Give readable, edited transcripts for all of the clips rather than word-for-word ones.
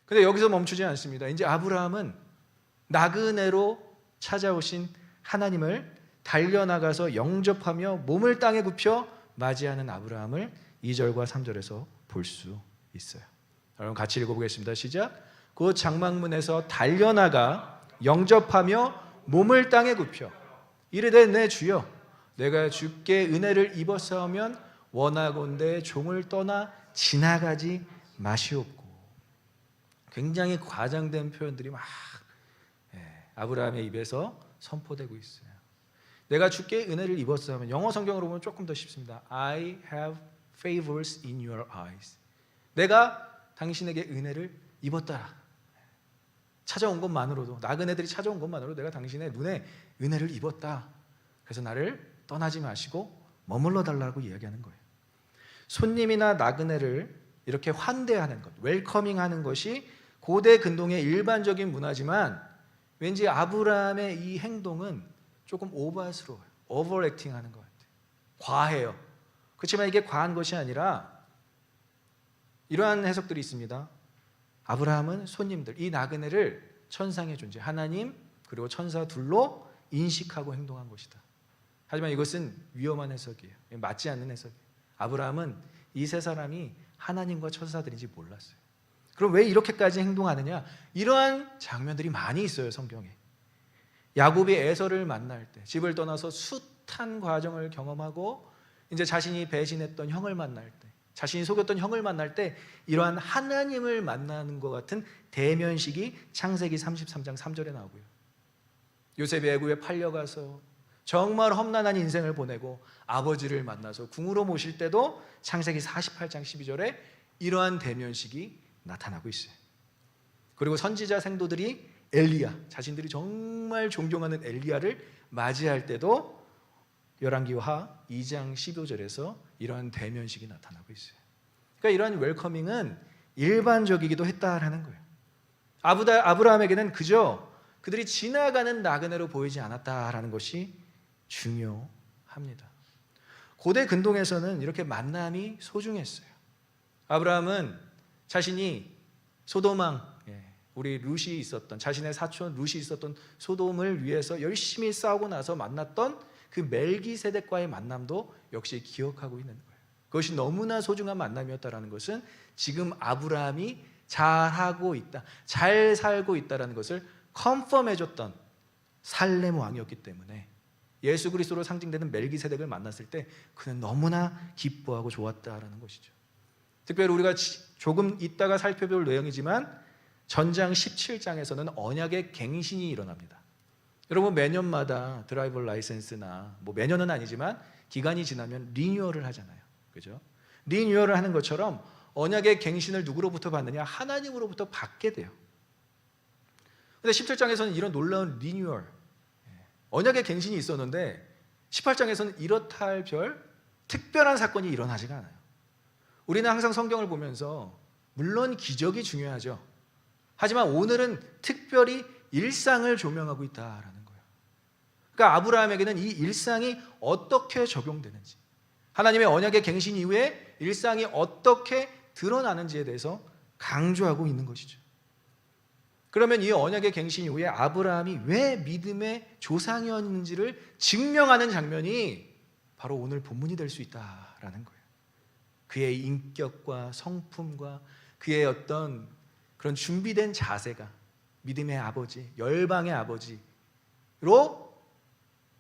근데 여기서 멈추지 않습니다. 이제 아브라함은 나그네로 찾아오신 하나님을 달려나가서 영접하며 몸을 땅에 굽혀 맞이하는 아브라함을 2절과 3절에서 볼 수 있어요. 여러분 같이 읽어보겠습니다. 시작. 곧 장막문에서 달려나가 영접하며 몸을 땅에 굽혀 이르되 내 주여 내가 주께 은혜를 입었사오면 원하건대 종을 떠나 지나가지 마시옵고. 굉장히 과장된 표현들이 막 아브라함의 입에서 선포되고 있어요. 내가 주께 은혜를 입었사오면, 영어 성경으로 보면 조금 더 쉽습니다. I have favors in your eyes. 내가 당신에게 은혜를 입었다. 찾아온 것만으로도, 나그네들이 찾아온 것만으로도 내가 당신의 눈에 은혜를 입었다. 그래서 나를 떠나지 마시고 머물러 달라고 이야기하는 거예요. 손님이나 나그네를 이렇게 환대하는 것, 웰커밍하는 것이 고대 근동의 일반적인 문화지만 왠지 아브라함의 이 행동은 조금 오버스러워요. 오버액팅하는 것 같아요. 과해요. 그렇지만 이게 과한 것이 아니라 이러한 해석들이 있습니다. 아브라함은 손님들, 이 나그네를 천상의 존재, 하나님 그리고 천사 둘로 인식하고 행동한 것이다. 하지만 이것은 위험한 해석이에요. 맞지 않는 해석이에요. 아브라함은 이 세 사람이 하나님과 천사들인지 몰랐어요. 그럼 왜 이렇게까지 행동하느냐? 이러한 장면들이 많이 있어요, 성경에. 야곱이 에서를 만날 때, 집을 떠나서 숱한 과정을 경험하고 이제 자신이 배신했던 형을 만날 때, 자신이 속였던 형을 만날 때 이러한 하나님을 만나는 것 같은 대면식이 창세기 33장 3절에 나오고요. 요셉이 애굽에 팔려가서 정말 험난한 인생을 보내고 아버지를 만나서 궁으로 모실 때도 창세기 48장 12절에 이러한 대면식이 나타나고 있어요. 그리고 선지자 생도들이 엘리야, 자신들이 정말 존경하는 엘리야를 맞이할 때도 열왕기하 2장 15절에서 이러한 대면식이 나타나고 있어요. 그러니까 이러한 웰커밍은 일반적이기도 했다라는 거예요. 아브라함에게는 그저 그들이 지나가는 나그네로 보이지 않았다라는 것이 중요합니다. 고대 근동에서는 이렇게 만남이 소중했어요. 아브라함은 자신이 소돔왕, 우리 룻이 있었던, 자신의 사촌 룻이 있었던 소돔을 위해서 열심히 싸우고 나서 만났던 그 멜기세덱과의 만남도 역시 기억하고 있는 거예요. 그것이 너무나 소중한 만남이었다는 것은 지금 아브라함이 잘하고 있다, 잘 살고 있다는 것을 컨펌해줬던 살렘 왕이었기 때문에 예수 그리스도로 상징되는 멜기세덱을 만났을 때 그는 너무나 기뻐하고 좋았다라는 것이죠. 특별히 우리가 조금 이따가 살펴볼 내용이지만 전장 17장에서는 언약의 갱신이 일어납니다. 여러분 매년마다 드라이버 라이센스나 매년은 아니지만 기간이 지나면 리뉴얼을 하잖아요. 그죠? 리뉴얼을 하는 것처럼 언약의 갱신을 누구로부터 받느냐? 하나님으로부터 받게 돼요. 근데 17장에서는 이런 놀라운 리뉴얼, 언약의 갱신이 있었는데 18장에서는 이렇다 할 별 특별한 사건이 일어나지가 않아요. 우리는 항상 성경을 보면서 물론 기적이 중요하죠. 하지만 오늘은 특별히 일상을 조명하고 있다라는 거예요. 그러니까 아브라함에게는 이 일상이 어떻게 적용되는지, 하나님의 언약의 갱신 이후에 일상이 어떻게 드러나는지에 대해서 강조하고 있는 것이죠. 그러면 이 언약의 갱신 이후에 아브라함이 왜 믿음의 조상이었는지를 증명하는 장면이 바로 오늘 본문이 될 수 있다라는 거예요. 그의 인격과 성품과 그의 어떤 그런 준비된 자세가 믿음의 아버지, 열방의 아버지로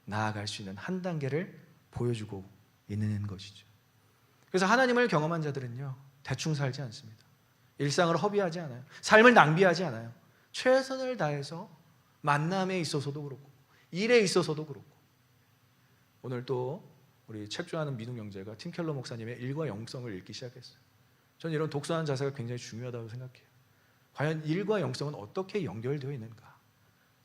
나아갈 수 있는 한 단계를 보여주고 있는 것이죠. 그래서 하나님을 경험한 자들은요, 대충 살지 않습니다. 일상을 허비하지 않아요. 삶을 낭비하지 않아요. 최선을 다해서 만남에 있어서도 그렇고 일에 있어서도 그렇고. 오늘 또 우리 책 좋아하는 민웅 형제가 팀 켈러 목사님의 일과 영성을 읽기 시작했어요. 저는 이런 독서하는 자세가 굉장히 중요하다고 생각해요. 과연 일과 영성은 어떻게 연결되어 있는가?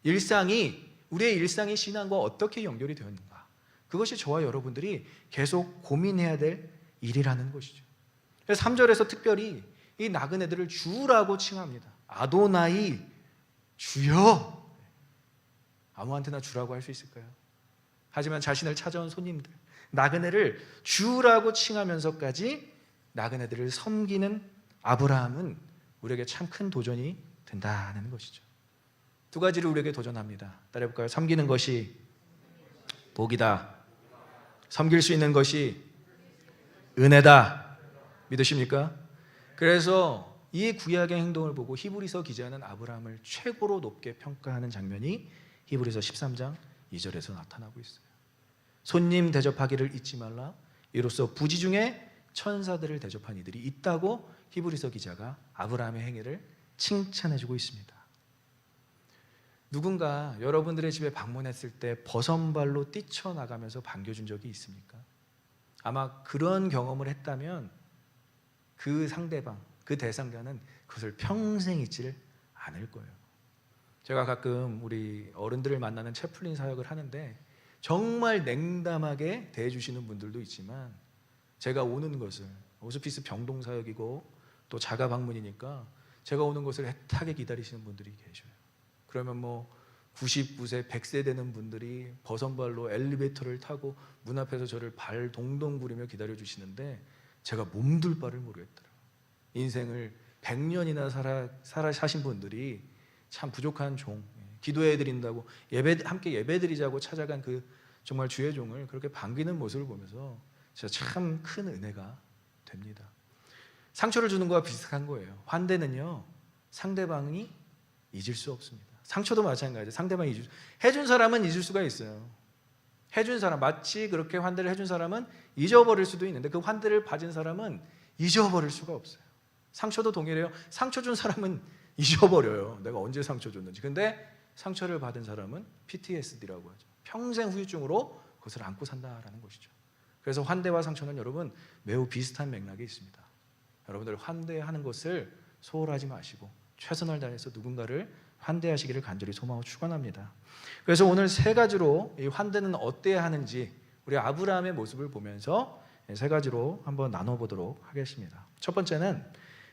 우리의 일상이 신앙과 어떻게 연결이 되어 있는가? 그것이 저와 여러분들이 계속 고민해야 될 일이라는 것이죠. 그래서 3절에서 특별히 이 나그네들을 주라고 칭합니다. 아도나이, 주여. 아무한테나 주라고 할 수 있을까요? 하지만 자신을 찾아온 손님들, 나그네를 주라고 칭하면서까지 나그네들을 섬기는 아브라함은 우리에게 참 큰 도전이 된다는 것이죠. 두 가지를 우리에게 도전합니다. 따라해볼까요? 섬기는 것이 복이다. 섬길 수 있는 것이 은혜다. 믿으십니까? 그래서 이 구약의 행동을 보고 히브리서 기자는 아브라함을 최고로 높게 평가하는 장면이 히브리서 13장 2절에서 나타나고 있어요. 손님 대접하기를 잊지 말라. 이로써 부지 중에 천사들을 대접한 이들이 있다고 히브리서 기자가 아브라함의 행위를 칭찬해주고 있습니다. 누군가 여러분들의 집에 방문했을 때 버선발로 뛰쳐나가면서 반겨준 적이 있습니까? 아마 그런 경험을 했다면 그 상대방, 그 대상자는 그것을 평생 잊지를 않을 거예요. 제가 가끔 우리 어른들을 만나는 채플린 사역을 하는데 정말 냉담하게 대해주시는 분들도 있지만 제가 오는 것을, 호스피스 병동 사역이고 또 자가 방문이니까 제가 오는 것을 애타게 기다리시는 분들이 계셔요. 그러면 뭐 99세, 100세 되는 분들이 버선발로 엘리베이터를 타고 문 앞에서 저를 발 동동 구르며 기다려주시는데 제가 몸둘 바를 모르겠더라고요. 인생을 100년이나 사신 분들이 참 부족한 종, 기도해 드린다고 함께 예배 드리자고 찾아간 그 정말 주의 종을 그렇게 반기는 모습을 보면서 진짜 참 큰 은혜가 됩니다. 상처를 주는 것과 비슷한 거예요. 환대는요, 상대방이 잊을 수 없습니다. 상처도 마찬가지예요. 상대방이 해준 사람은 잊을 수가 있어요. 해준 사람, 마치 그렇게 환대를 해준 사람은 잊어버릴 수도 있는데 그 환대를 받은 사람은 잊어버릴 수가 없어요. 상처도 동일해요. 상처 준 사람은 잊어버려요. 내가 언제 상처 줬는지. 근데 상처를 받은 사람은 PTSD라고 하죠. 평생 후유증으로 그것을 안고 산다라는 것이죠. 그래서 환대와 상처는 여러분 매우 비슷한 맥락이 있습니다. 여러분들 환대하는 것을 소홀하지 마시고 최선을 다해서 누군가를 환대하시기를 간절히 소망하고 축원합니다. 그래서 오늘 세 가지로 이 환대는 어때야 하는지 우리 아브라함의 모습을 보면서 세 가지로 한번 나눠보도록 하겠습니다. 첫 번째는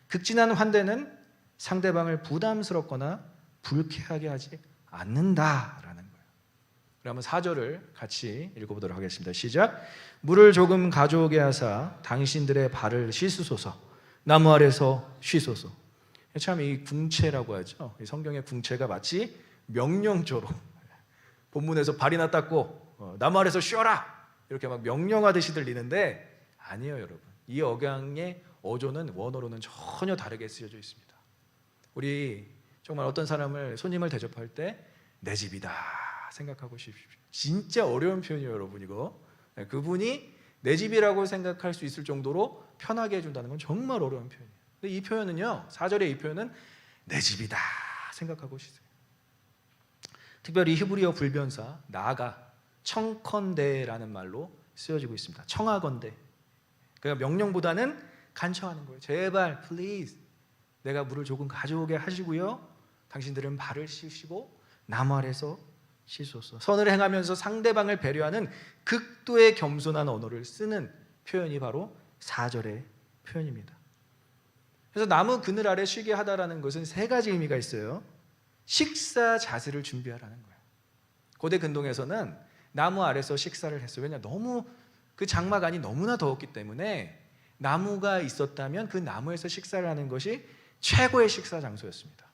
극진한 환대는 상대방을 부담스럽거나 불쾌하게 하지 않는다라는 거예요. 그러면 4절을 같이 읽어보도록 하겠습니다. 시작. 물을 조금 가져오게 하사 당신들의 발을 씻으소서. 나무 아래서 쉬소서. 참 이 궁체라고 하죠. 이 성경의 궁체가 마치 명령조로 본문에서 발이나 닦고 나무 아래서 쉬어라 이렇게 막 명령하듯이 들리는데 아니에요, 여러분. 이 억양의 어조는 원어로는 전혀 다르게 쓰여져 있습니다. 우리 정말 어떤 사람을 손님을 대접할 때 내 집이다 생각하고 싶십시오. 진짜 어려운 표현이에요, 여러분. 이거 그분이 내 집이라고 생각할 수 있을 정도로 편하게 해준다는 건 정말 어려운 표현이에요. 근데 이 표현은요, 4절의 이 표현은 내 집이다 생각하고 싶어요. 특별히 히브리어 불변사 나가 청컨대라는 말로 쓰여지고 있습니다. 청하건대. 그러니까 명령보다는 간청하는 거예요. 제발 please 내가 물을 조금 가져오게 하시고요, 당신들은 발을 씻으시고 나무 아래서 씻소서. 선을 행하면서 상대방을 배려하는 극도의 겸손한 언어를 쓰는 표현이 바로 4절의 표현입니다. 그래서 나무 그늘 아래 쉬게 하다라는 것은 세 가지 의미가 있어요. 식사 자세를 준비하라는 거예요. 고대 근동에서는 나무 아래서 식사를 했어요. 왜냐, 너무 그 장막 안이 너무나 더웠기 때문에 나무가 있었다면 그 나무에서 식사를 하는 것이 최고의 식사 장소였습니다.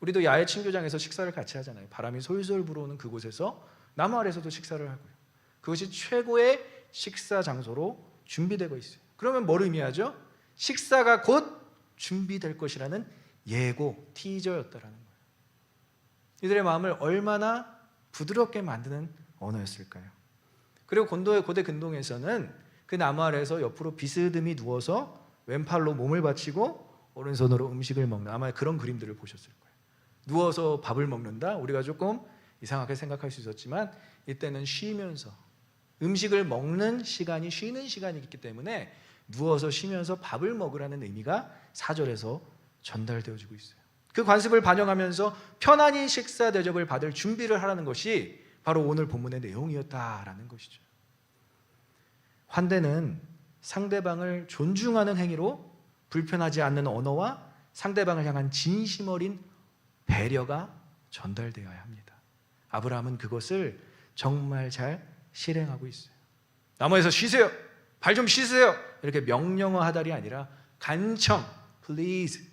우리도 야외 친교장에서 식사를 같이 하잖아요. 바람이 솔솔 불어오는 그곳에서 나무 아래서도 식사를 하고요. 그것이 최고의 식사 장소로 준비되고 있어요. 그러면 뭘 의미하죠? 식사가 곧 준비될 것이라는 예고, 티저였다라는 거예요. 이들의 마음을 얼마나 부드럽게 만드는 언어였을까요? 그리고 고대 근동에서는 그 나무 아래에서 옆으로 비스듬히 누워서 왼팔로 몸을 받치고 오른손으로 음식을 먹는, 아마 그런 그림들을 보셨을 거예요. 누워서 밥을 먹는다? 우리가 조금 이상하게 생각할 수 있었지만 이때는 쉬면서 음식을 먹는 시간이 쉬는 시간이기 때문에 누워서 쉬면서 밥을 먹으라는 의미가 4절에서 전달되어지고 있어요. 그 관습을 반영하면서 편안히 식사 대접을 받을 준비를 하라는 것이 바로 오늘 본문의 내용이었다라는 것이죠. 환대는 상대방을 존중하는 행위로 불편하지 않는 언어와 상대방을 향한 진심 어린 배려가 전달되어야 합니다. 아브라함은 그것을 정말 잘 실행하고 있어요. 나무에서 쉬세요, 발 좀 씻으세요, 이렇게 명령어하달이 아니라 간청, please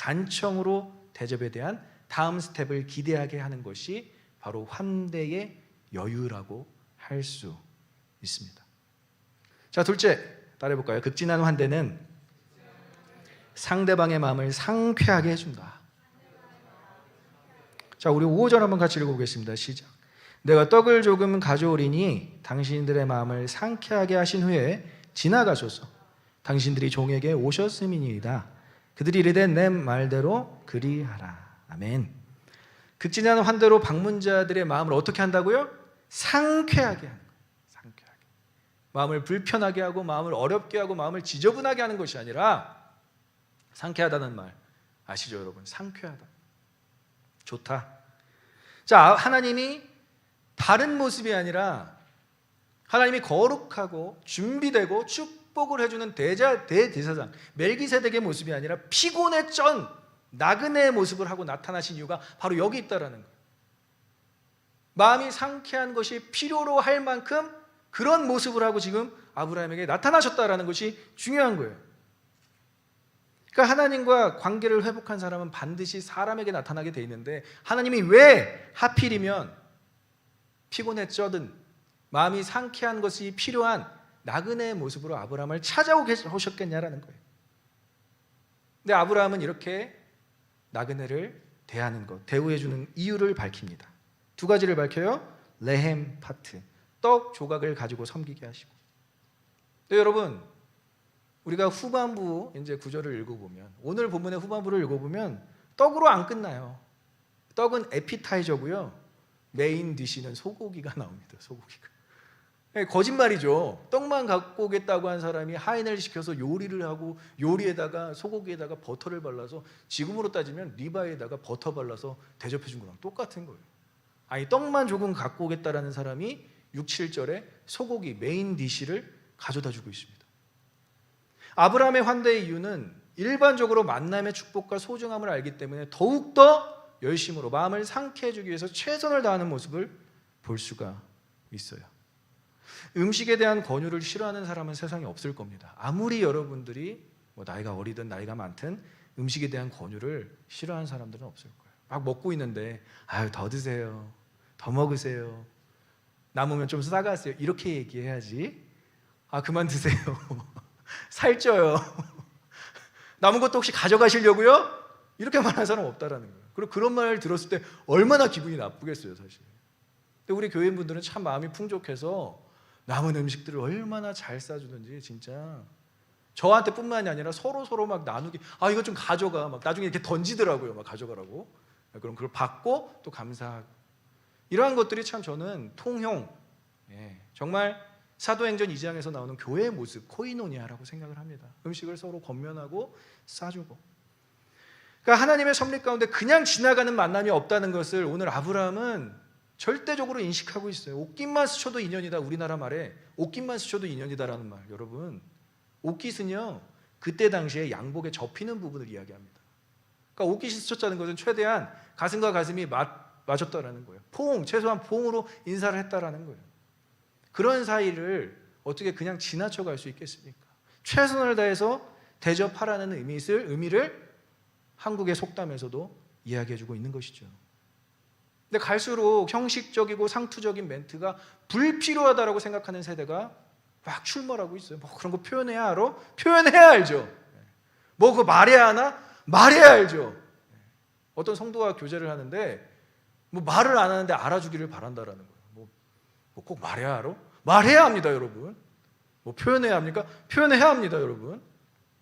간청으로 대접에 대한 다음 스텝을 기대하게 하는 것이 바로 환대의 여유라고 할 수 있습니다. 자, 둘째 따라해볼까요? 극진한 환대는 상대방의 마음을 상쾌하게 해준다. 자, 우리 5절 한번 같이 읽어보겠습니다. 시작. 내가 떡을 조금 가져오리니 당신들의 마음을 상쾌하게 하신 후에 지나가소서. 당신들이 종에게 오셨음이니이다. 그들이 이르되 내 말대로 그리하라. 아멘. 극진한 환대로 방문자들의 마음을 어떻게 한다고요? 상쾌하게 하는 거예요. 상쾌하게. 마음을 불편하게 하고 마음을 어렵게 하고 마음을 지저분하게 하는 것이 아니라 상쾌하다는 말 아시죠, 여러분? 상쾌하다. 좋다. 자, 하나님이 다른 모습이 아니라 하나님이 거룩하고 준비되고 축복을 해주는 대제사장 멜기세덱의 모습이 아니라 피곤에 쩐 나그네의 모습을 하고 나타나신 이유가 바로 여기 있다라는 거예요. 마음이 상쾌한 것이 필요로 할 만큼 그런 모습을 하고 지금 아브라함에게 나타나셨다라는 것이 중요한 거예요. 그러니까 하나님과 관계를 회복한 사람은 반드시 사람에게 나타나게 돼 있는데 하나님이 왜 하필이면 피곤에 쩌든 마음이 상쾌한 것이 필요한 나그네의 모습으로 아브라함을 찾아오셨겠냐라는 거예요. 근데 아브라함은 이렇게 나그네를 대하는 것, 대우해주는 이유를 밝힙니다. 두 가지를 밝혀요. 레헴 파트, 떡 조각을 가지고 섬기게 하시고. 네, 여러분, 우리가 후반부 이제 구절을 읽어보면, 오늘 본문의 후반부를 읽어보면 떡으로 안 끝나요. 떡은 에피타이저고요. 메인 디시는 소고기가 나옵니다. 소고기가. 네, 거짓말이죠. 떡만 갖고 오겠다고 한 사람이 하인을 시켜서 요리를 하고 요리에다가 소고기에다가 버터를 발라서 지금으로 따지면 리바에다가 버터 발라서 대접해 준 거랑 똑같은 거예요. 아니, 떡만 조금 갖고 오겠다라는 사람이 6, 7절에 소고기 메인 디시를 가져다 주고 있습니다. 아브라함의 환대의 이유는 일반적으로 만남의 축복과 소중함을 알기 때문에 더욱더 열심으로 마음을 상쾌해 주기 위해서 최선을 다하는 모습을 볼 수가 있어요. 음식에 대한 권유를 싫어하는 사람은 세상에 없을 겁니다. 아무리 여러분들이 나이가 어리든 나이가 많든 음식에 대한 권유를 싫어하는 사람들은 없을 거예요. 막 먹고 있는데 아유, 더 드세요, 더 먹으세요, 남으면 좀 싸가세요, 이렇게 얘기해야지. 아, 그만 드세요. 살쪄요. 남은 것도 혹시 가져가시려고요? 이렇게 말하는 사람 없다라는 거예요. 그리고 그런 말을 들었을 때 얼마나 기분이 나쁘겠어요, 사실. 근데 우리 교인분들은 참 마음이 풍족해서 남은 음식들을 얼마나 잘 싸주는지 진짜 저한테 뿐만이 아니라 서로 막 나누기, 아, 이거 좀 가져가, 막 나중에 이렇게 던지더라고요. 막 가져가라고. 그럼 그걸 받고 또 감사하고, 이러한 것들이 참 저는 통용, 정말 사도행전 2장에서 나오는 교회의 모습, 코이노니아라고 생각을 합니다. 음식을 서로 건면하고 싸주고. 그러니까 하나님의 섭리 가운데 그냥 지나가는 만남이 없다는 것을 오늘 아브라함은 절대적으로 인식하고 있어요. 옷깃만 스쳐도 인연이다. 우리나라 말에 옷깃만 스쳐도 인연이다라는 말. 여러분, 옷깃은요, 그때 당시에 양복에 접히는 부분을 이야기합니다. 그러니까 옷깃이 스쳤다는 것은 최대한 가슴과 가슴이 맞았다라는 거예요. 최소한 포옹으로 인사를 했다라는 거예요. 그런 사이를 어떻게 그냥 지나쳐 갈 수 있겠습니까? 최선을 다해서 대접하라는 의미를 한국의 속담에서도 이야기해주고 있는 것이죠. 근데 갈수록 형식적이고 상투적인 멘트가 불필요하다라고 생각하는 세대가 막 출몰하고 있어요. 뭐 그런 거 표현해야 알아? 표현해야 알죠. 뭐 그거 말해야 하나? 말해야 알죠. 어떤 성도가 교제를 하는데 뭐 말을 안 하는데 알아주기를 바란다라는 거예요. 뭐 꼭 말해야 알아? 말해야 합니다, 여러분. 뭐 표현해야 합니까? 표현해야 합니다, 여러분.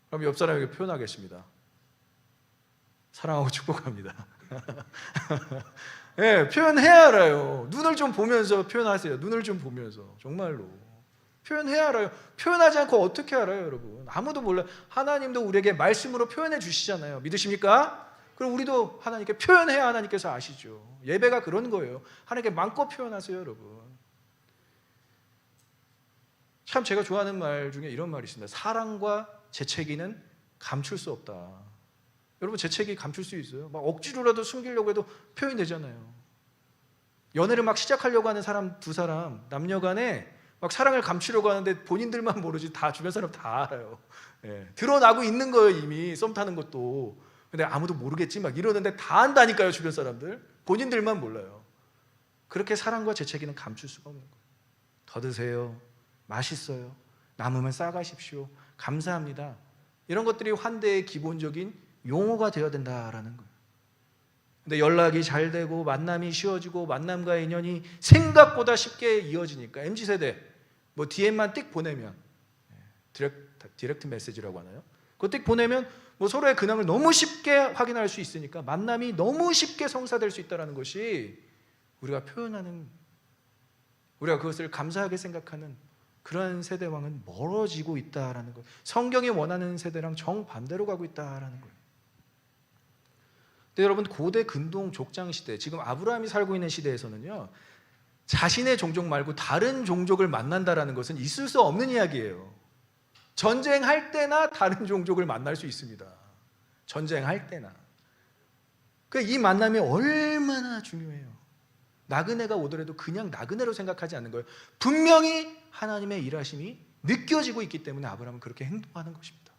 그럼 옆 사람에게 표현하겠습니다. 사랑하고 축복합니다. 네, 표현해야 알아요. 눈을 좀 보면서 표현하세요. 눈을 좀 보면서. 정말로. 표현해야 알아요. 표현하지 않고 어떻게 알아요, 여러분? 아무도 몰라요. 하나님도 우리에게 말씀으로 표현해 주시잖아요. 믿으십니까? 그럼 우리도 하나님께 표현해야 하나님께서 아시죠. 예배가 그런 거예요. 하나님께 마음껏 표현하세요, 여러분. 참 제가 좋아하는 말 중에 이런 말이 있습니다. 사랑과 재채기는 감출 수 없다. 여러분, 재채기 감출 수 있어요? 막 억지로라도 숨기려고 해도 표현이 되잖아요. 연애를 막 시작하려고 하는 사람 두 사람, 남녀 간에 막 사랑을 감추려고 하는데 본인들만 모르지 다 주변 사람 다 알아요. 드러나고 있는 거예요. 이미 썸 타는 것도 근데 아무도 모르겠지 막 이러는데 다 안다니까요. 주변 사람들. 본인들만 몰라요. 그렇게 사랑과 재채기는 감출 수가 없는 거예요. 더 드세요. 맛있어요. 남으면 싸가십시오. 감사합니다. 이런 것들이 환대의 기본적인 용어가 되어야 된다라는 거예요. 근데 연락이 잘 되고 만남이 쉬워지고 만남과의 인연이 생각보다 쉽게 이어지니까 MZ세대 뭐 DM만 띡 보내면 디렉트 메시지라고 하나요? 그거 띡 보내면 뭐 서로의 근황을 너무 쉽게 확인할 수 있으니까 만남이 너무 쉽게 성사될 수 있다는 것이 우리가 표현하는, 우리가 그것을 감사하게 생각하는 그런 세대와는 멀어지고 있다라는 거예요. 성경이 원하는 세대랑 정반대로 가고 있다라는 거예요. 근데 여러분, 고대 근동 족장 시대, 지금 아브라함이 살고 있는 시대에서는요, 자신의 종족 말고 다른 종족을 만난다라는 것은 있을 수 없는 이야기예요. 전쟁할 때나 다른 종족을 만날 수 있습니다. 전쟁할 때나. 그러니까 이 만남이 얼마나 중요해요. 나그네가 오더라도 그냥 나그네로 생각하지 않는 거예요. 분명히 하나님의 일하심이 느껴지고 있기 때문에 아브라함은 그렇게 행동하는 것입니다.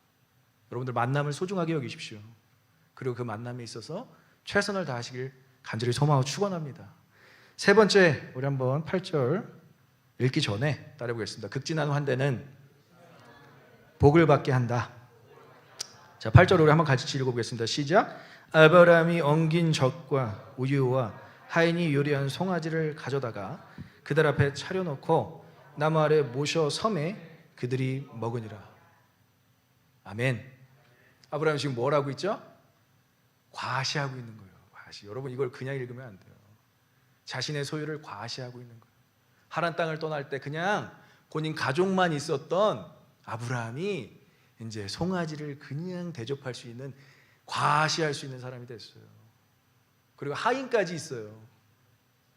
여러분들 만남을 소중하게 여기십시오. 그리고 그 만남에 있어서 최선을 다하시길 간절히 소망하고 축원합니다. 세 번째, 우리 한번 8절 읽기 전에 따라해보겠습니다. 극진한 환대는 복을 받게 한다. 자, 8절 우리 한번 같이 읽어보겠습니다. 시작. 아브라함이 엉긴 젖과 우유와 하인이 요리한 송아지를 가져다가 그들 앞에 차려놓고 나무 아래 모셔 섬에 그들이 먹으니라. 아멘. 아브라함이 지금 뭘 하고 있죠? 과시하고 있는 거예요. 과시. 여러분, 이걸 그냥 읽으면 안 돼요. 자신의 소유를 과시하고 있는 거예요. 하란 땅을 떠날 때 그냥 본인 가족만 있었던 아브라함이 이제 송아지를 그냥 대접할 수 있는, 과시할 수 있는 사람이 됐어요. 그리고 하인까지 있어요.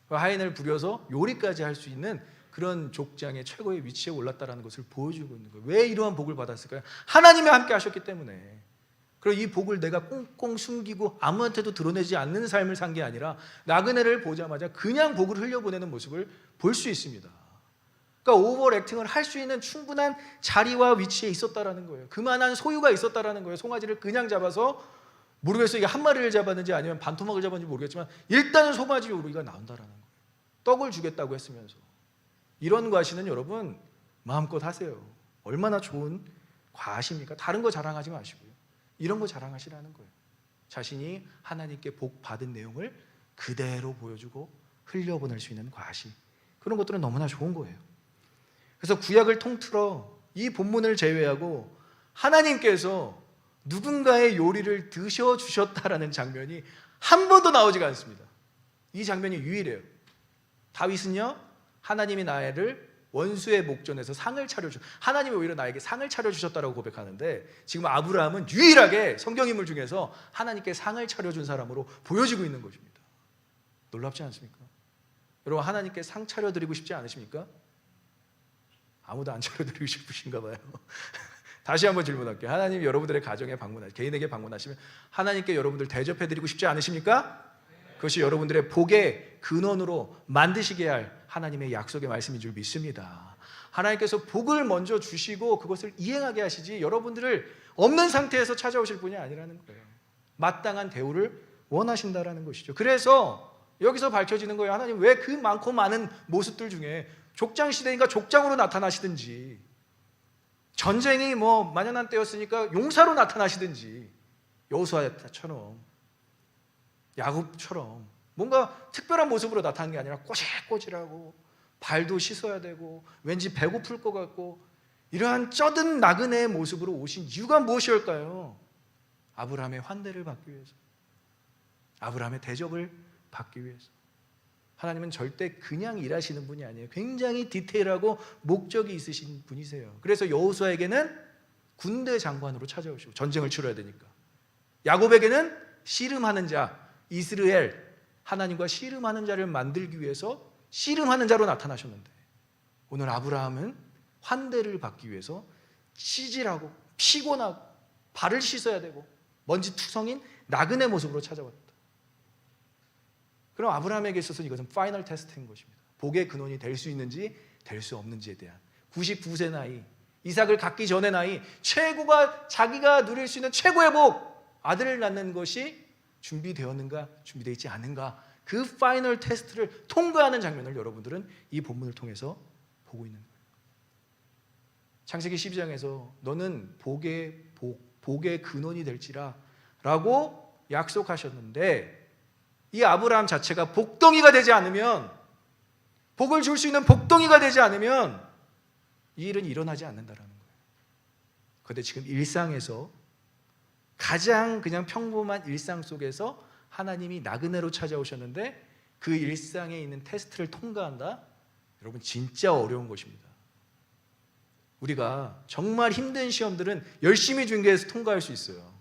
하인을 부려서 요리까지 할 수 있는 그런 족장의 최고의 위치에 올랐다는 것을 보여주고 있는 거예요. 왜 이러한 복을 받았을까요? 하나님이 함께 하셨기 때문에. 그리고 이 복을 내가 꽁꽁 숨기고 아무한테도 드러내지 않는 삶을 산 게 아니라 나그네를 보자마자 그냥 복을 흘려보내는 모습을 볼 수 있습니다. 그러니까 오버액팅을 할 수 있는 충분한 자리와 위치에 있었다라는 거예요. 그만한 소유가 있었다라는 거예요. 송아지를 그냥 잡아서, 모르겠어요. 이게 한 마리를 잡았는지 아니면 반토막을 잡았는지 모르겠지만 일단은 송아지 요리가 나온다라는 거예요. 떡을 주겠다고 했으면서. 이런 과시는 여러분 마음껏 하세요. 얼마나 좋은 과시입니까? 다른 거 자랑하지 마시고요. 이런 거 자랑하시라는 거예요. 자신이 하나님께 복 받은 내용을 그대로 보여주고 흘려보낼 수 있는 과시. 그런 것들은 너무나 좋은 거예요. 그래서 구약을 통틀어 이 본문을 제외하고 하나님께서 누군가의 요리를 드셔주셨다라는 장면이 한 번도 나오지가 않습니다. 이 장면이 유일해요. 다윗은요, 하나님이 나를 원수의 목전에서 상을 차려주, 하나님이 오히려 나에게 상을 차려주셨다라고 고백하는데, 지금 아브라함은 유일하게 성경인물 중에서 하나님께 상을 차려준 사람으로 보여지고 있는 것입니다. 놀랍지 않습니까? 여러분, 하나님께 상 차려드리고 싶지 않으십니까? 아무도 안 차려드리고 싶으신가 봐요. 다시 한번 질문할게요. 하나님이 여러분들의 가정에 개인에게 방문하시면 하나님께 여러분들 대접해드리고 싶지 않으십니까? 그것이 여러분들의 복의 근원으로 만드시게 할 하나님의 약속의 말씀인 줄 믿습니다. 하나님께서 복을 먼저 주시고 그것을 이행하게 하시지 여러분들을 없는 상태에서 찾아오실 분이 아니라는 거예요. 마땅한 대우를 원하신다라는 것이죠. 그래서 여기서 밝혀지는 거예요. 하나님 왜 그 많고 많은 모습들 중에 족장 시대니까 족장으로 나타나시든지, 전쟁이 뭐 만연한 때였으니까 용사로 나타나시든지, 여호수아처럼 야곱처럼 뭔가 특별한 모습으로 나타나는 게 아니라 꼬질꼬질하고 발도 씻어야 되고 왠지 배고플 것 같고 이러한 쩌든 나그네의 모습으로 오신 이유가 무엇이올까요? 아브라함의 환대를 받기 위해서, 아브라함의 대접을 받기 위해서. 하나님은 절대 그냥 일하시는 분이 아니에요. 굉장히 디테일하고 목적이 있으신 분이세요. 그래서 여호수아에게는 군대 장관으로 찾아오시고 전쟁을 치러야 되니까, 야곱에게는 씨름하는 자, 이스라엘, 하나님과 씨름하는 자를 만들기 위해서 씨름하는 자로 나타나셨는데, 오늘 아브라함은 환대를 받기 위해서 치질하고 피곤하고 발을 씻어야 되고 먼지 투성인 나그네 모습으로 찾아왔다. 그럼 아브라함에게 있어서 이것은 파이널 테스트인 것입니다. 복의 근원이 될 수 있는지 될 수 없는지에 대한 99세 나이, 이삭을 갖기 전의 나이, 최고가 자기가 누릴 수 있는 최고의 복, 아들을 낳는 것이 준비되었는가, 준비되어 있지 않은가, 그 파이널 테스트를 통과하는 장면을 여러분들은 이 본문을 통해서 보고 있는 거예요. 창세기 12장에서 너는 복의 근원이 될지라 라고 약속하셨는데, 이 아브라함 자체가 복덩이가 되지 않으면, 복을 줄 수 있는 복덩이가 되지 않으면 이 일은 일어나지 않는다라는 거예요. 그런데 지금 일상에서, 가장 그냥 평범한 일상 속에서 하나님이 나그네로 찾아오셨는데 그 일상에 있는 테스트를 통과한다? 여러분, 진짜 어려운 것입니다. 우리가 정말 힘든 시험들은 열심히 준비해서 통과할 수 있어요.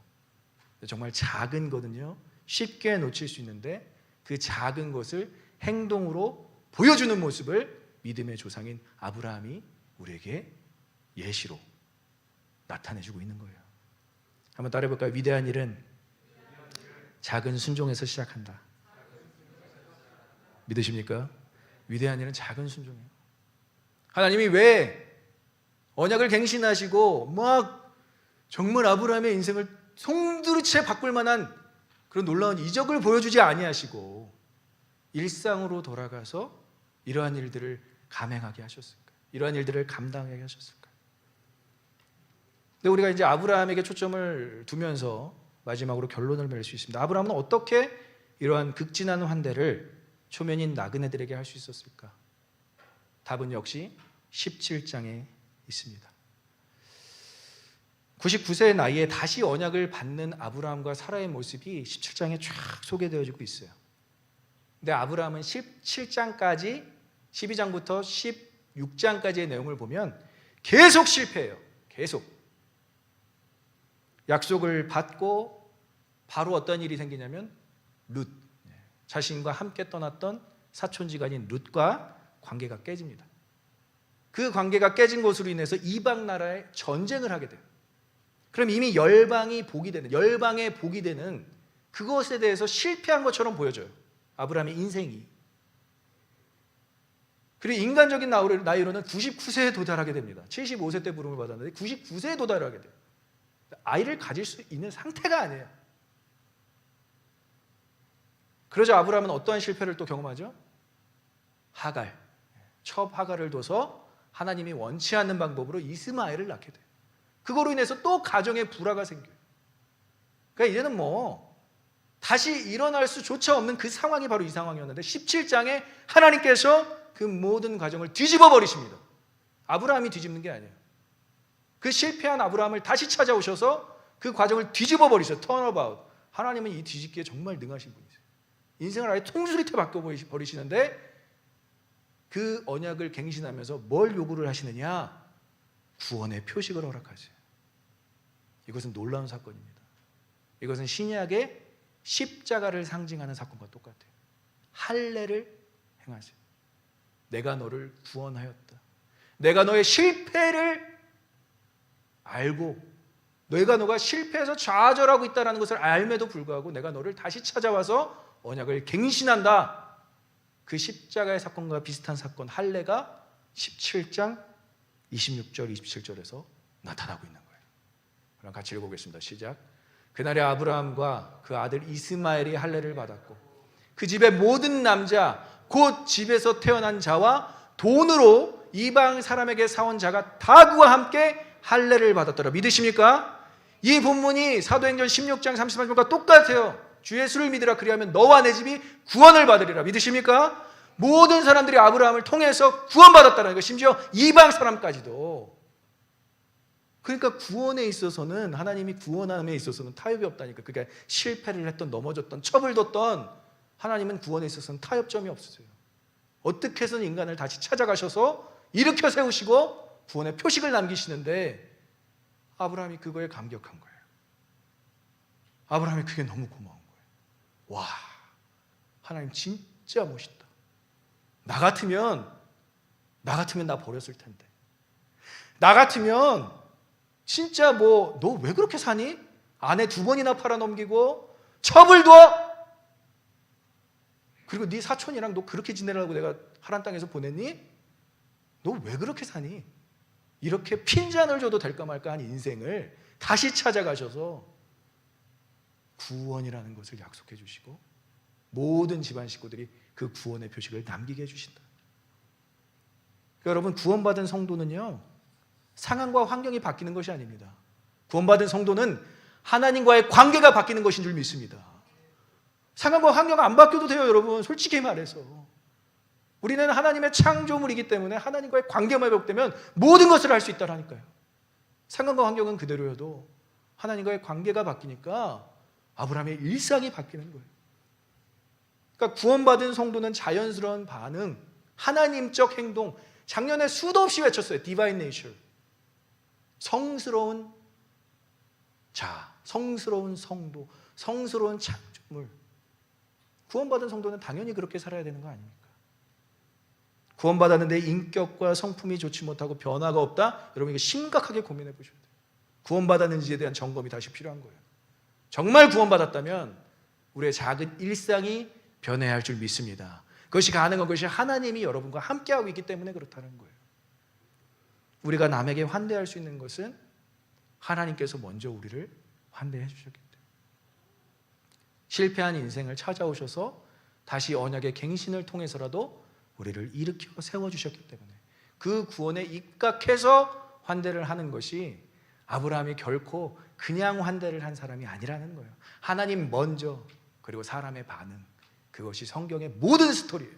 정말 작은 거는요, 쉽게 놓칠 수 있는데 그 작은 것을 행동으로 보여주는 모습을 믿음의 조상인 아브라함이 우리에게 예시로 나타내주고 있는 거예요. 한번 따라해볼까요? 위대한 일은 작은 순종에서 시작한다. 믿으십니까? 위대한 일은 작은 순종이에요. 하나님이 왜 언약을 갱신하시고 막 정말 아브라함의 인생을 송두리째 바꿀 만한 그런 놀라운 이적을 보여주지 아니하시고 일상으로 돌아가서 이러한 일들을 감행하게 하셨을까? 이러한 일들을 감당하게 하셨을까? 근데 우리가 이제 아브라함에게 초점을 두면서 마지막으로 결론을 맺을 수 있습니다. 아브라함은 어떻게 이러한 극진한 환대를 초면인 나그네들에게 할 수 있었을까? 답은 역시 17장에 있습니다. 99세의 나이에 다시 언약을 받는 아브라함과 사라의 모습이 17장에 쫙 소개되어지고 있어요. 근데 아브라함은 17장까지, 12장부터 16장까지의 내용을 보면 계속 실패해요. 계속. 약속을 받고 바로 어떤 일이 생기냐면 룻, 자신과 함께 떠났던 사촌지간인 룻과 관계가 깨집니다. 그 관계가 깨진 것으로 인해서 이방 나라에 전쟁을 하게 돼요. 그럼 이미 열방의 복이 되는 그것에 대해서 실패한 것처럼 보여져요. 아브라함의 인생이. 그리고 인간적인 나이로는 99세에 도달하게 됩니다. 75세 때 부름을 받았는데 99세에 도달하게 돼요. 아이를 가질 수 있는 상태가 아니에요. 그러자 아브라함은 어떠한 실패를 또 경험하죠? 하갈, 첩 하갈을 둬서 하나님이 원치 않는 방법으로 이스마엘을 낳게 돼요. 그거로 인해서 또 가정에 불화가 생겨요. 그러니까 이제는 다시 일어날 수조차 없는 그 상황이 바로 이 상황이었는데 17장에 하나님께서 그 모든 과정을 뒤집어 버리십니다. 아브라함이 뒤집는 게 아니에요. 그 실패한 아브라함을 다시 찾아오셔서 그 과정을 뒤집어 버리셔요. 턴어바웃. 하나님은 이 뒤집기에 정말 능하신 분이세요. 인생을 아예 통수리태 바꿔 버리시는데 그 언약을 갱신하면서 뭘 요구를 하시느냐? 구원의 표식을 허락하세요. 이것은 놀라운 사건입니다. 이것은 신약의 십자가를 상징하는 사건과 똑같아요. 할례를 행하세요. 내가 너를 구원하였다. 내가 너의 실패를 알고, 너가 실패해서 좌절하고 있다는 것을 알매도 불구하고 내가 너를 다시 찾아와서 언약을 갱신한다. 그 십자가의 사건과 비슷한 사건 할례가 17장 26절, 27절에서 나타나고 있는 거예요. 그럼 같이 읽어보겠습니다. 시작. 그날에 아브라함과 그 아들 이스마엘이 할례를 받았고 그 집의 모든 남자 곧 집에서 태어난 자와 돈으로 이방 사람에게 사온 자가 다 그와 함께 할례를 받았더라. 믿으십니까? 이 본문이 사도행전 16장 33절과 똑같아요. 주 예수를 믿으라 그리하면 너와 내 집이 구원을 받으리라. 믿으십니까? 모든 사람들이 아브라함을 통해서 구원받았다는 거, 심지어 이방 사람까지도. 그러니까 구원에 있어서는, 하나님이 구원함에 있어서는 타협이 없다니까. 그러니까 실패를 했던, 넘어졌던, 첩을 뒀던 하나님은 구원에 있어서는 타협점이 없으세요. 어떻게 해서는 인간을 다시 찾아가셔서 일으켜 세우시고 구원의 표식을 남기시는데 아브라함이 그거에 감격한 거예요. 아브라함이 그게 너무 고마운 거예요. 와, 하나님 진짜 멋있다. 나 같으면 나 버렸을 텐데. 나 같으면 진짜 너 왜 그렇게 사니? 아내 2번이나 팔아넘기고 첩을 둬. 그리고 네 사촌이랑 너 그렇게 지내라고 내가 하란 땅에서 보냈니? 너 왜 그렇게 사니? 이렇게 핀잔을 줘도 될까 말까 한 인생을 다시 찾아가셔서 구원이라는 것을 약속해 주시고 모든 집안 식구들이 그 구원의 표식을 남기게 해주신다. 여러분, 구원받은 성도는요, 상황과 환경이 바뀌는 것이 아닙니다. 구원받은 성도는 하나님과의 관계가 바뀌는 것인 줄 믿습니다. 상황과 환경이 안 바뀌어도 돼요, 여러분. 솔직히 말해서 우리는 하나님의 창조물이기 때문에 하나님과의 관계만 회복되면 모든 것을 할 수 있다라니까요. 상황과 환경은 그대로여도 하나님과의 관계가 바뀌니까 아브라함의 일상이 바뀌는 거예요. 그러니까 구원받은 성도는 자연스러운 반응, 하나님적 행동, 작년에 수도 없이 외쳤어요. 디바인 네이처. 성스러운 자, 성스러운 성도, 성스러운 창조물. 구원받은 성도는 당연히 그렇게 살아야 되는 거 아닙니까? 구원받았는데 인격과 성품이 좋지 못하고 변화가 없다? 여러분, 이거 심각하게 고민해 보셔야 돼요. 구원받았는지에 대한 점검이 다시 필요한 거예요. 정말 구원받았다면 우리의 작은 일상이 변해야 할 줄 믿습니다. 그것이 가능한 것이 하나님이 여러분과 함께하고 있기 때문에 그렇다는 거예요. 우리가 남에게 환대할 수 있는 것은 하나님께서 먼저 우리를 환대해 주셨기 때문에. 실패한 인생을 찾아오셔서 다시 언약의 갱신을 통해서라도 우리를 일으켜 세워주셨기 때문에 그 구원에 입각해서 환대를 하는 것이 아브라함이 결코 그냥 환대를 한 사람이 아니라는 거예요. 하나님 먼저, 그리고 사람의 반응, 그것이 성경의 모든 스토리예요.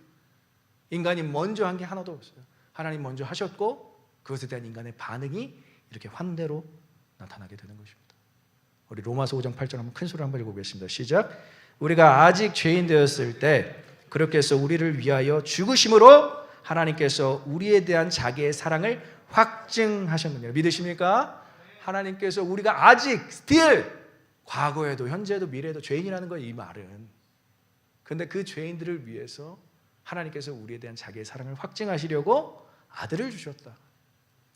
인간이 먼저 한 게 하나도 없어요. 하나님 먼저 하셨고 그것에 대한 인간의 반응이 이렇게 환대로 나타나게 되는 것입니다. 우리 로마서 5장 8절 한번 큰 소리 한번 읽어보겠습니다. 시작. 우리가 아직 죄인 되었을 때 그렇게서 우리를 위하여 죽으심으로 하나님께서 우리에 대한 자기의 사랑을 확증하셨느니라. 믿으십니까? 하나님께서 우리가 아직 still 과거에도 현재에도 미래에도 죄인이라는 거예요. 이 말은. 그런데 그 죄인들을 위해서 하나님께서 우리에 대한 자기의 사랑을 확증하시려고 아들을 주셨다.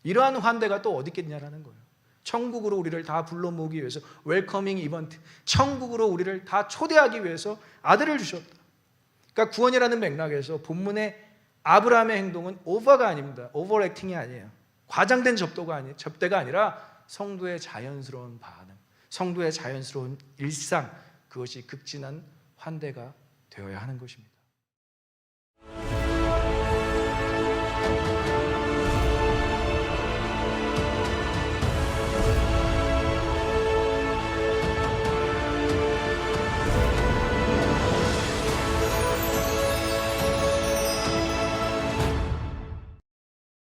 이러한 환대가 또 어디 있겠냐라는 거예요. 천국으로 우리를 다 불러 모으기 위해서 웰커밍 이벤트, 천국으로 우리를 다 초대하기 위해서 아들을 주셨다. 그러니까 구원이라는 맥락에서 본문의 아브라함의 행동은 오버가 아닙니다. 오버액팅이 아니에요. 과장된 접대가 아니라 성도의 자연스러운 반응, 성도의 자연스러운 일상, 그것이 극진한 환대가 되어야 하는 것입니다.